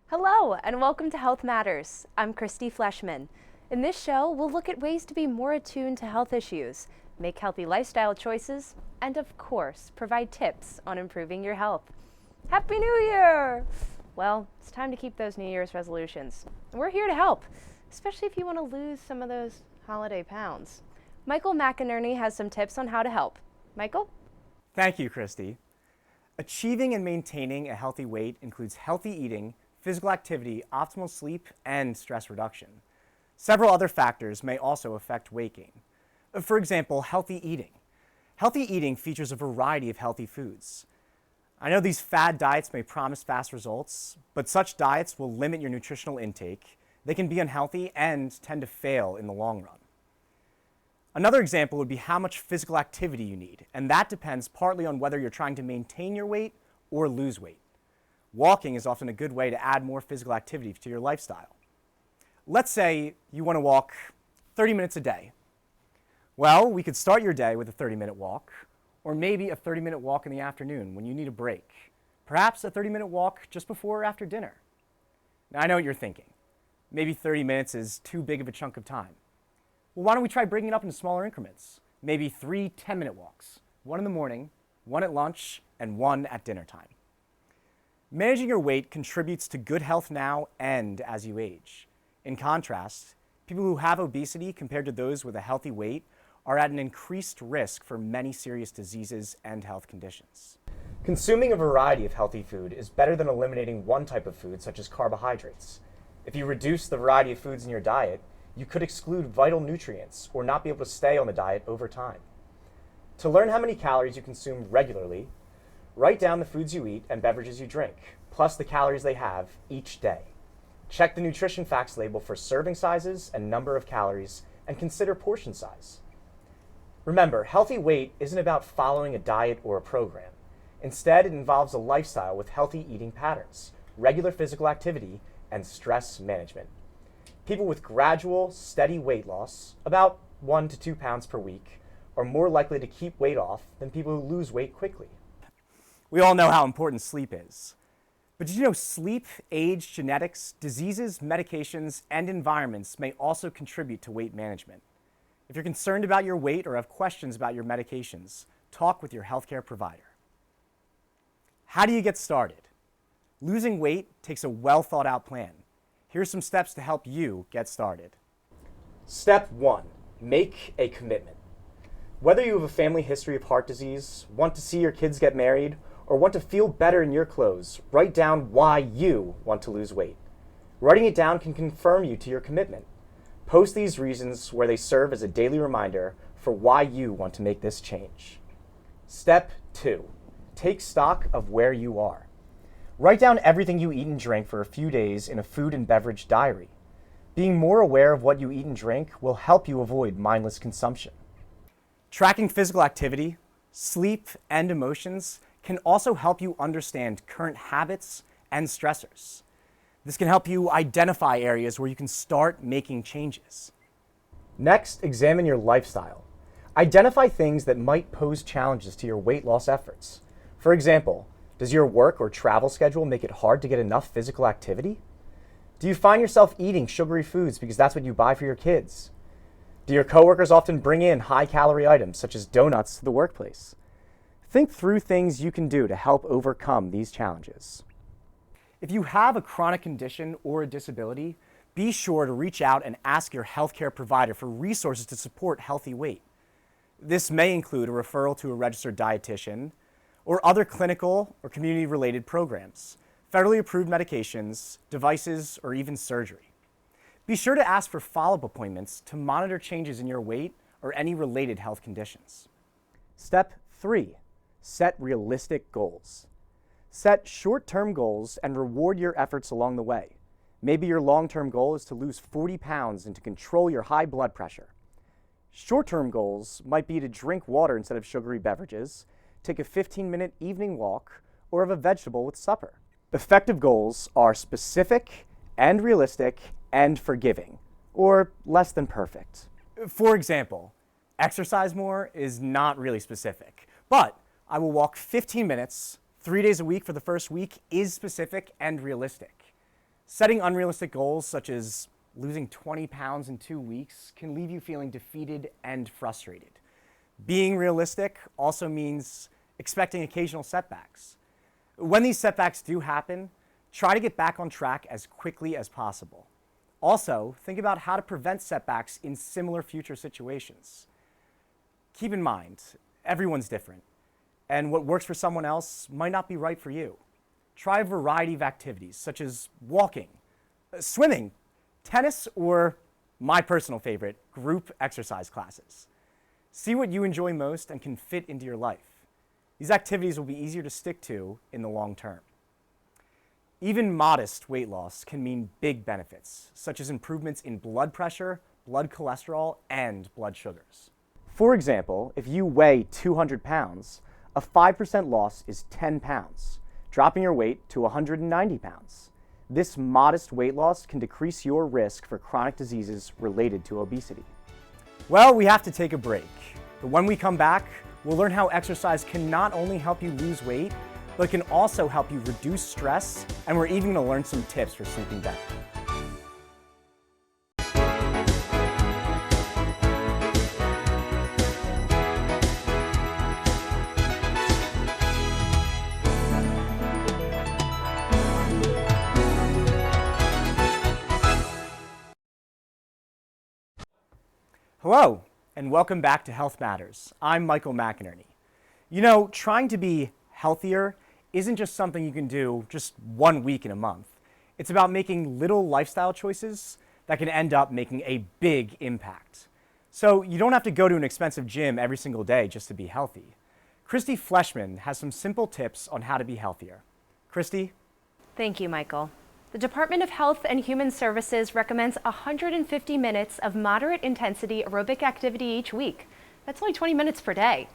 Hello, and welcome to Health Matters. I'm Christy Fleshman. In this show, we'll look at ways to be more attuned to health issues, make healthy lifestyle choices, and of course, provide tips on improving your health. Happy New Year! Well, it's time to keep those New Year's resolutions. We're here to help, especially if you want to lose some of those holiday pounds. Michael McInerney has some tips on how to help. Michael? Thank you, Christy. Achieving and maintaining a healthy weight includes healthy eating, physical activity, optimal sleep, and stress reduction. Several other factors may also affect weight gain. For example, healthy eating. Healthy eating features a variety of healthy foods. I know these fad diets may promise fast results, but such diets will limit your nutritional intake. They can be unhealthy and tend to fail in the long run. Another example would be how much physical activity you need, and that depends partly on whether you're trying to maintain your weight or lose weight. Walking is often a good way to add more physical activity to your lifestyle. Let's say you want to walk 30 minutes a day. Well, we could start your day with a 30-minute walk, or maybe a 30-minute walk in the afternoon when you need a break. Perhaps a 30-minute walk just before or after dinner. Now, I know what you're thinking. Maybe 30 minutes is too big of a chunk of time. Well, why don't we try breaking it up into smaller increments? Maybe 3 10-minute walks, one in the morning, one at lunch, and one at dinner time. Managing your weight contributes to good health now and as you age. In contrast, people who have obesity compared to those with a healthy weight are at an increased risk for many serious diseases and health conditions. Consuming a variety of healthy food is better than eliminating one type of food, such as carbohydrates. If you reduce the variety of foods in your diet, you could exclude vital nutrients or not be able to stay on the diet over time. To learn how many calories you consume regularly, write down the foods you eat and beverages you drink, plus the calories they have each day. Check the nutrition facts label for serving sizes and number of calories, and consider portion size. Remember, healthy weight isn't about following a diet or a program. Instead, it involves a lifestyle with healthy eating patterns, regular physical activity, and stress management. People with gradual, steady weight loss, about 1 to 2 pounds per week, are more likely to keep weight off than people who lose weight quickly. We all know how important sleep is. But did you know sleep, age, genetics, diseases, medications, and environments may also contribute to weight management? If you're concerned about your weight or have questions about your medications, talk with your healthcare provider. How do you get started? Losing weight takes a well-thought-out plan. Here are some steps to help you get started. Step 1. Make a commitment. Whether you have a family history of heart disease, want to see your kids get married, or want to feel better in your clothes, write down why you want to lose weight. Writing it down can confirm you to your commitment. Post these reasons where they serve as a daily reminder for why you want to make this change. Step 2. Take stock of where you are. Write down everything you eat and drink for a few days in a food and beverage diary. Being more aware of what you eat and drink will help you avoid mindless consumption. Tracking physical activity, sleep, and emotions can also help you understand current habits and stressors. This can help you identify areas where you can start making changes. Next, examine your lifestyle. Identify things that might pose challenges to your weight loss efforts. For example, does your work or travel schedule make it hard to get enough physical activity? Do you find yourself eating sugary foods because that's what you buy for your kids? Do your coworkers often bring in high-calorie items such as donuts to the workplace? Think through things you can do to help overcome these challenges. If you have a chronic condition or a disability, be sure to reach out and ask your healthcare provider for resources to support healthy weight. This may include a referral to a registered dietitian or other clinical or community-related programs, federally approved medications, devices, or even surgery. Be sure to ask for follow-up appointments to monitor changes in your weight or any related health conditions. Step 3. Set realistic goals. Set short-term goals and reward your efforts along the way. Maybe your long-term goal is to lose 40 pounds and to control your high blood pressure. Short-term goals might be to drink water instead of sugary beverages, take a 15-minute evening walk, or have a vegetable with supper. Effective goals are specific and realistic and forgiving, or less than perfect. For example, exercise more is not really specific, but I will walk 15 minutes, 3 days a week for the first week is specific and realistic. Setting unrealistic goals such as losing 20 pounds in 2 weeks can leave you feeling defeated and frustrated. Being realistic also means expecting occasional setbacks. When these setbacks do happen, try to get back on track as quickly as possible. Also, think about how to prevent setbacks in similar future situations. Keep in mind, everyone's different, and what works for someone else might not be right for you. Try a variety of activities, such as walking, swimming, tennis, or my personal favorite, group exercise classes. See what you enjoy most and can fit into your life. These activities will be easier to stick to in the long term. Even modest weight loss can mean big benefits, such as improvements in blood pressure, blood cholesterol, and blood sugars. For example, if you weigh 200 pounds, a 5% loss is 10 pounds, dropping your weight to 190 pounds. This modest weight loss can decrease your risk for chronic diseases related to obesity. Well, we have to take a break, but when we come back, we'll learn how exercise can not only help you lose weight, but it can also help you reduce stress, and we're even going to learn some tips for sleeping better. Hello, and welcome back to Health Matters. I'm Michael McInerney. You know, trying to be healthier isn't just something you can do just 1 week in a month. It's about making little lifestyle choices that can end up making a big impact. So you don't have to go to an expensive gym every single day just to be healthy. Christy Fleshman has some simple tips on how to be healthier. Christy? Thank you, Michael. The Department of Health and Human Services recommends 150 minutes of moderate intensity aerobic activity each week. That's only 20 minutes per day.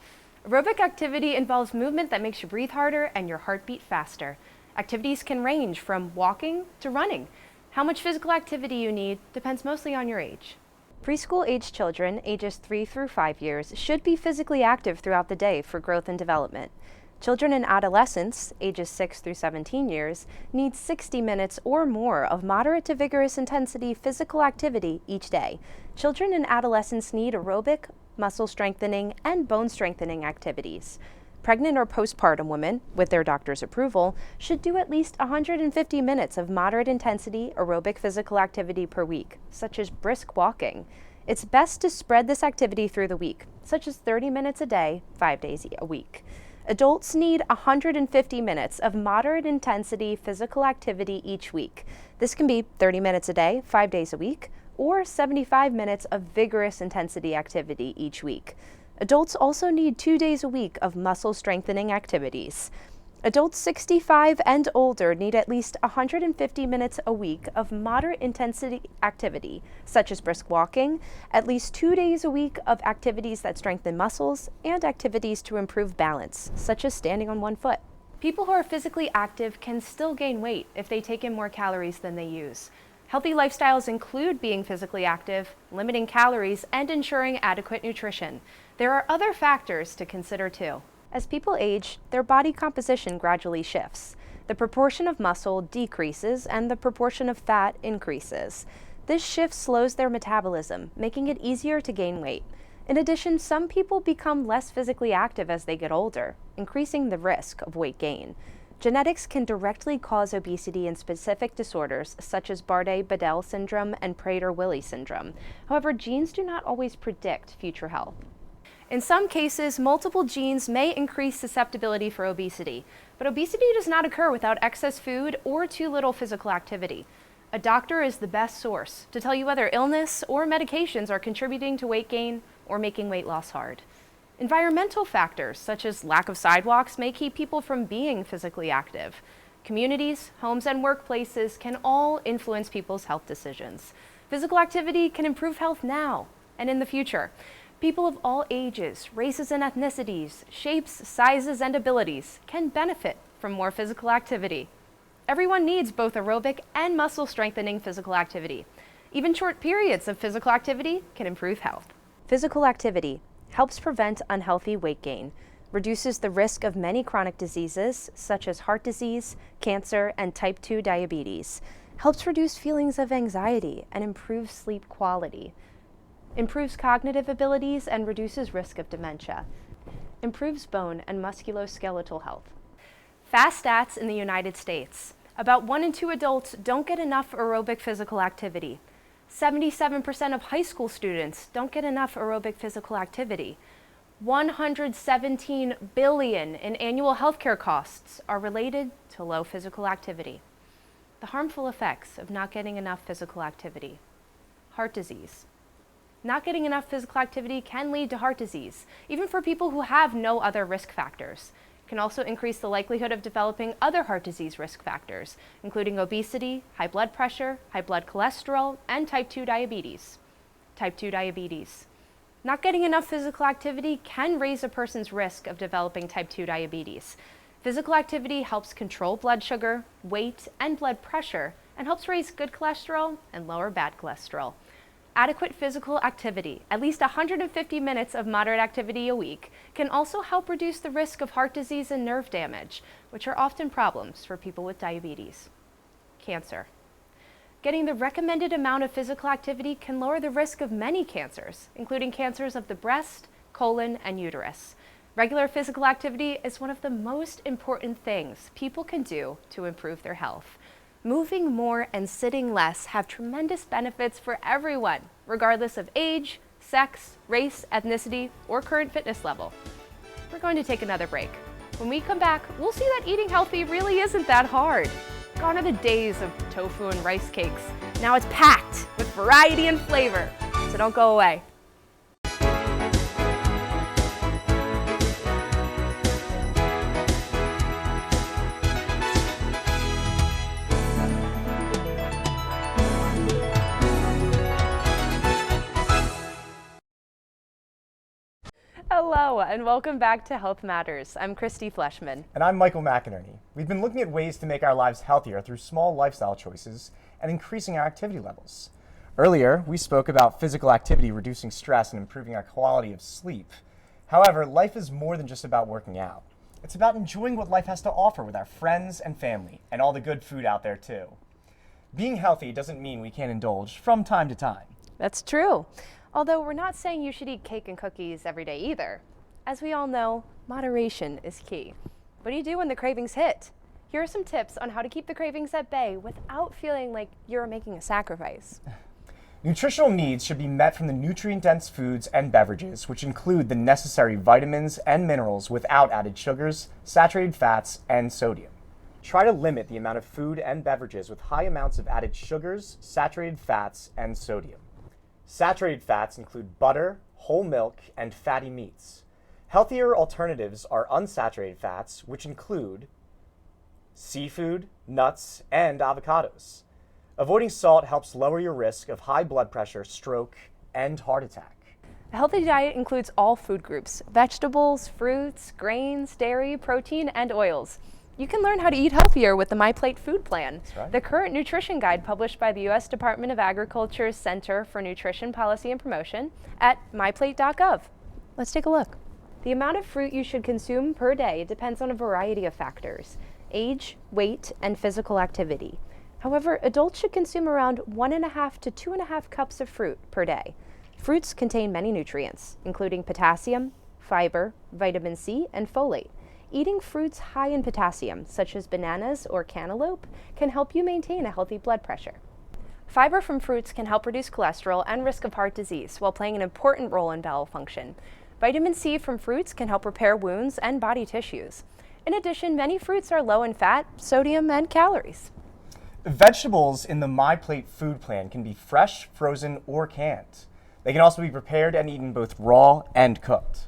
Aerobic activity involves movement that makes you breathe harder and your heart beat faster. Activities can range from walking to running. How much physical activity you need depends mostly on your age. Preschool-age children, ages 3 through 5 years, should be physically active throughout the day for growth and development. Children and adolescents, ages 6 through 17 years, need 60 minutes or more of moderate to vigorous intensity physical activity each day. Children and adolescents need aerobic, muscle strengthening, and bone strengthening activities. Pregnant or postpartum women, with their doctor's approval, should do at least 150 minutes of moderate intensity aerobic physical activity per week, such as brisk walking. It's best to spread this activity through the week, such as 30 minutes a day, 5 days a week. Adults need 150 minutes of moderate intensity physical activity each week. This can be 30 minutes a day, 5 days a week, or 75 minutes of vigorous intensity activity each week. Adults also need 2 days a week of muscle strengthening activities. Adults 65 and older need at least 150 minutes a week of moderate intensity activity, such as brisk walking, at least 2 days a week of activities that strengthen muscles, and activities to improve balance, such as standing on one foot. People who are physically active can still gain weight if they take in more calories than they use. Healthy lifestyles include being physically active, limiting calories, and ensuring adequate nutrition. There are other factors to consider too. As people age, their body composition gradually shifts. The proportion of muscle decreases and the proportion of fat increases. This shift slows their metabolism, making it easier to gain weight. In addition, some people become less physically active as they get older, increasing the risk of weight gain. Genetics can directly cause obesity in specific disorders such as Bardet-Biedl syndrome and Prader-Willi syndrome. However, genes do not always predict future health. In some cases, multiple genes may increase susceptibility for obesity, but obesity does not occur without excess food or too little physical activity. A doctor is the best source to tell you whether illness or medications are contributing to weight gain or making weight loss hard. Environmental factors such as lack of sidewalks may keep people from being physically active. Communities, homes, and workplaces can all influence people's health decisions. Physical activity can improve health now and in the future. People of all ages, races, and ethnicities, shapes, sizes, and abilities can benefit from more physical activity. Everyone needs both aerobic and muscle strengthening physical activity. Even short periods of physical activity can improve health. Physical activity helps prevent unhealthy weight gain, reduces the risk of many chronic diseases such as heart disease, cancer, and type 2 diabetes, helps reduce feelings of anxiety and improves sleep quality, improves cognitive abilities and reduces risk of dementia, improves bone and musculoskeletal health. Fast stats in the United States. About 1 in 2 adults don't get enough aerobic physical activity. 77% of high school students don't get enough aerobic physical activity. 117 billion in annual healthcare costs are related to low physical activity. The harmful effects of not getting enough physical activity. Heart disease. Not getting enough physical activity can lead to heart disease, even for people who have no other risk factors. It can also increase the likelihood of developing other heart disease risk factors, including obesity, high blood pressure, high blood cholesterol, and type 2 diabetes. Type 2 diabetes. Not getting enough physical activity can raise a person's risk of developing type 2 diabetes. Physical activity helps control blood sugar, weight, and blood pressure, and helps raise good cholesterol and lower bad cholesterol. Adequate physical activity, at least 150 minutes of moderate activity a week, can also help reduce the risk of heart disease and nerve damage, which are often problems for people with diabetes. Cancer. Getting the recommended amount of physical activity can lower the risk of many cancers, including cancers of the breast, colon, and uterus. Regular physical activity is one of the most important things people can do to improve their health. Moving more and sitting less have tremendous benefits for everyone, regardless of age, sex, race, ethnicity, or current fitness level. We're going to take another break. When we come back, we'll see that eating healthy really isn't that hard. Gone are the days of tofu and rice cakes. Now it's packed with variety and flavor, so don't go away. Hello, and welcome back to Health Matters. I'm Christy Fleshman. And I'm Michael McInerney. We've been looking at ways to make our lives healthier through small lifestyle choices and increasing our activity levels. Earlier, we spoke about physical activity reducing stress and improving our quality of sleep. However, life is more than just about working out. It's about enjoying what life has to offer with our friends and family, and all the good food out there too. Being healthy doesn't mean we can't indulge from time to time. That's true. Although we're not saying you should eat cake and cookies every day either. As we all know, moderation is key. What do you do when the cravings hit? Here are some tips on how to keep the cravings at bay without feeling like you're making a sacrifice. Nutritional needs should be met from the nutrient-dense foods and beverages, which include the necessary vitamins and minerals without added sugars, saturated fats, and sodium. Try to limit the amount of food and beverages with high amounts of added sugars, saturated fats, and sodium. Saturated fats include butter, whole milk, and fatty meats. Healthier alternatives are unsaturated fats, which include seafood, nuts, and avocados. Avoiding salt helps lower your risk of high blood pressure, stroke, and heart attack. A healthy diet includes all food groups: vegetables, fruits, grains, dairy, protein, and oils. You can learn how to eat healthier with the MyPlate Food Plan, right. The current nutrition guide published by the U.S. Department of Agriculture's Center for Nutrition Policy and Promotion at myplate.gov. Let's take a look. The amount of fruit you should consume per day depends on a variety of factors: age, weight, and physical activity. However, adults should consume around 1.5 to 2.5 cups of fruit per day. Fruits contain many nutrients, including potassium, fiber, vitamin C, and folate. Eating fruits high in potassium, such as bananas or cantaloupe, can help you maintain a healthy blood pressure. Fiber from fruits can help reduce cholesterol and risk of heart disease while playing an important role in bowel function. Vitamin C from fruits can help repair wounds and body tissues. In addition, many fruits are low in fat, sodium, and calories. Vegetables in the MyPlate Food Plan can be fresh, frozen, or canned. They can also be prepared and eaten both raw and cooked.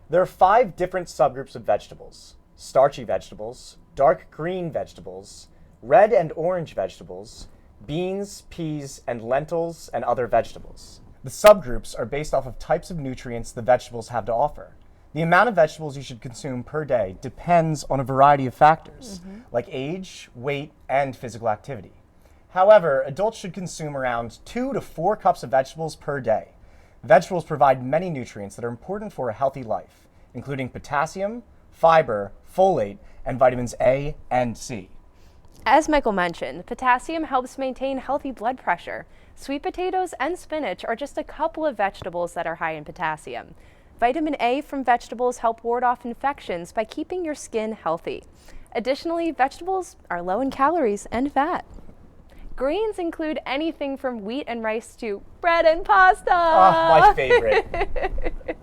There are 5 different subgroups of vegetables: starchy vegetables, dark green vegetables, red and orange vegetables, beans, peas, and lentils, and other vegetables. The subgroups are based off of types of nutrients the vegetables have to offer. The amount of vegetables you should consume per day depends on a variety of factors, like age, weight, and physical activity. However, adults should consume around 2 to 4 cups of vegetables per day. Vegetables provide many nutrients that are important for a healthy life, including potassium, fiber, folate, and vitamins A and C. As Michael mentioned, potassium helps maintain healthy blood pressure. Sweet potatoes and spinach are just a couple of vegetables that are high in potassium. Vitamin A from vegetables help ward off infections by keeping your skin healthy. Additionally, vegetables are low in calories and fat. Grains include anything from wheat and rice to bread and pasta. Oh, my favorite.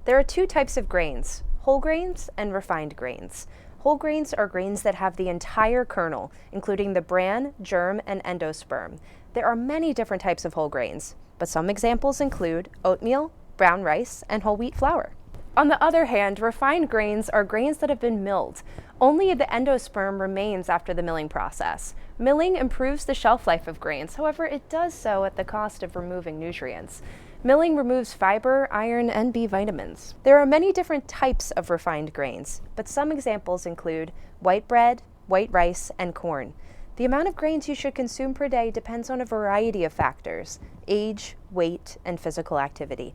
There are two types of grains, whole grains and refined grains. Whole grains are grains that have the entire kernel, including the bran, germ, and endosperm. There are many different types of whole grains, but some examples include oatmeal, brown rice, and whole wheat flour. On the other hand, refined grains are grains that have been milled. Only the endosperm remains after the milling process. Milling improves the shelf life of grains, however, it does so at the cost of removing nutrients. Milling removes fiber, iron, and B vitamins. There are many different types of refined grains, but some examples include white bread, white rice, and corn. The amount of grains you should consume per day depends on a variety of factors: age, weight, and physical activity.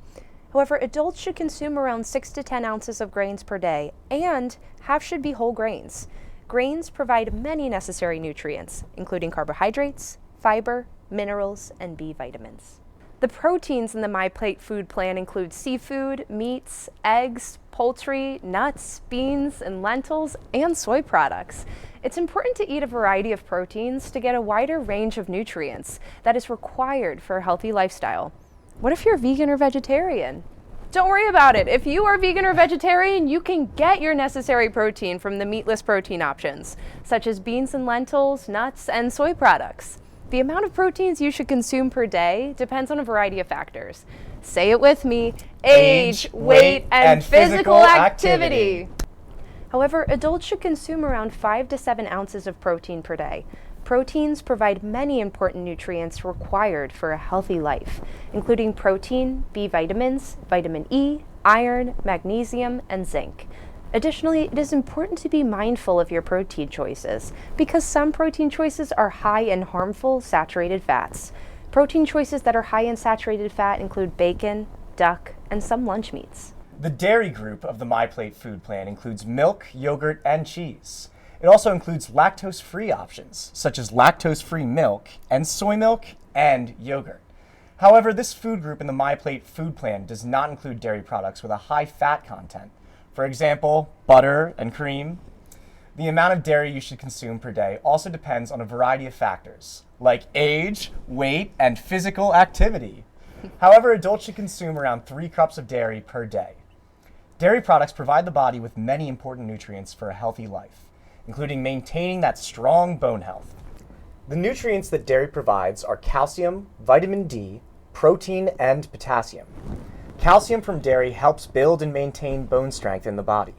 However, adults should consume around 6 to 10 ounces of grains per day, and half should be whole grains. Grains provide many necessary nutrients, including carbohydrates, fiber, minerals, and B vitamins. The proteins in the MyPlate food plan include seafood, meats, eggs, poultry, nuts, beans, and lentils, and soy products. It's important to eat a variety of proteins to get a wider range of nutrients that is required for a healthy lifestyle. What if you're vegan or vegetarian? Don't worry about it. If you are vegan or vegetarian, you can get your necessary protein from the meatless protein options, such as beans and lentils, nuts, and soy products. The amount of proteins you should consume per day depends on a variety of factors. Say it with me: age, weight, and physical activity. However, adults should consume around 5 to 7 ounces of protein per day. Proteins provide many important nutrients required for a healthy life, including protein, B vitamins, vitamin E, iron, magnesium, and zinc. Additionally, it is important to be mindful of your protein choices because some protein choices are high in harmful saturated fats. Protein choices that are high in saturated fat include bacon, duck, and some lunch meats. The dairy group of the MyPlate food plan includes milk, yogurt, and cheese. It also includes lactose-free options, such as lactose-free milk and soy milk and yogurt. However, this food group in the MyPlate food plan does not include dairy products with a high fat content. For example, butter and cream. The amount of dairy you should consume per day also depends on a variety of factors, like age, weight, and physical activity. However, adults should consume around 3 cups of dairy per day. Dairy products provide the body with many important nutrients for a healthy life, including maintaining that strong bone health. The nutrients that dairy provides are calcium, vitamin D, protein, and potassium. Calcium from dairy helps build and maintain bone strength in the body.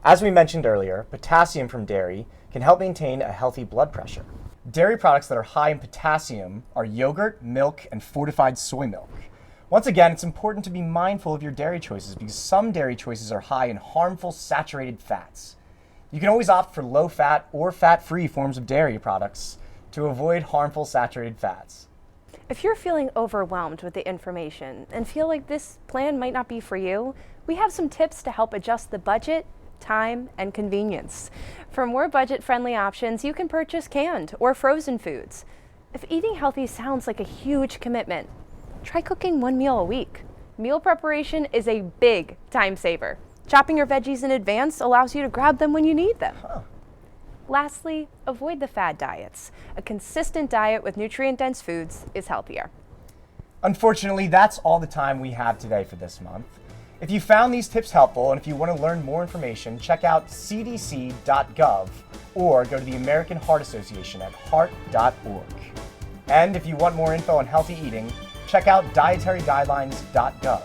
As we mentioned earlier, potassium from dairy can help maintain a healthy blood pressure. Dairy products that are high in potassium are yogurt, milk, and fortified soy milk. Once again, it's important to be mindful of your dairy choices because some dairy choices are high in harmful saturated fats. You can always opt for low-fat or fat-free forms of dairy products to avoid harmful saturated fats. If you're feeling overwhelmed with the information and feel like this plan might not be for you, we have some tips to help adjust the budget, time, and convenience. For more budget-friendly options, you can purchase canned or frozen foods. If eating healthy sounds like a huge commitment, try cooking 1 meal a week. Meal preparation is a big time saver. Chopping your veggies in advance allows you to grab them when you need them. Lastly, avoid the fad diets. A consistent diet with nutrient-dense foods is healthier. Unfortunately, that's all the time we have today for this month. If you found these tips helpful and if you want to learn more information, check out cdc.gov or go to the American Heart Association at heart.org. And if you want more info on healthy eating, check out dietaryguidelines.gov.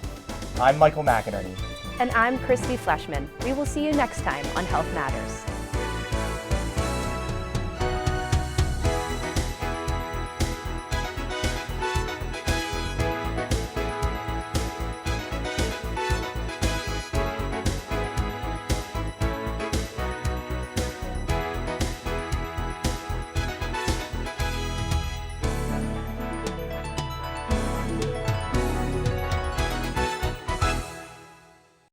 I'm Michael McInerney. And I'm Christy Fleshman. We will see you next time on Health Matters.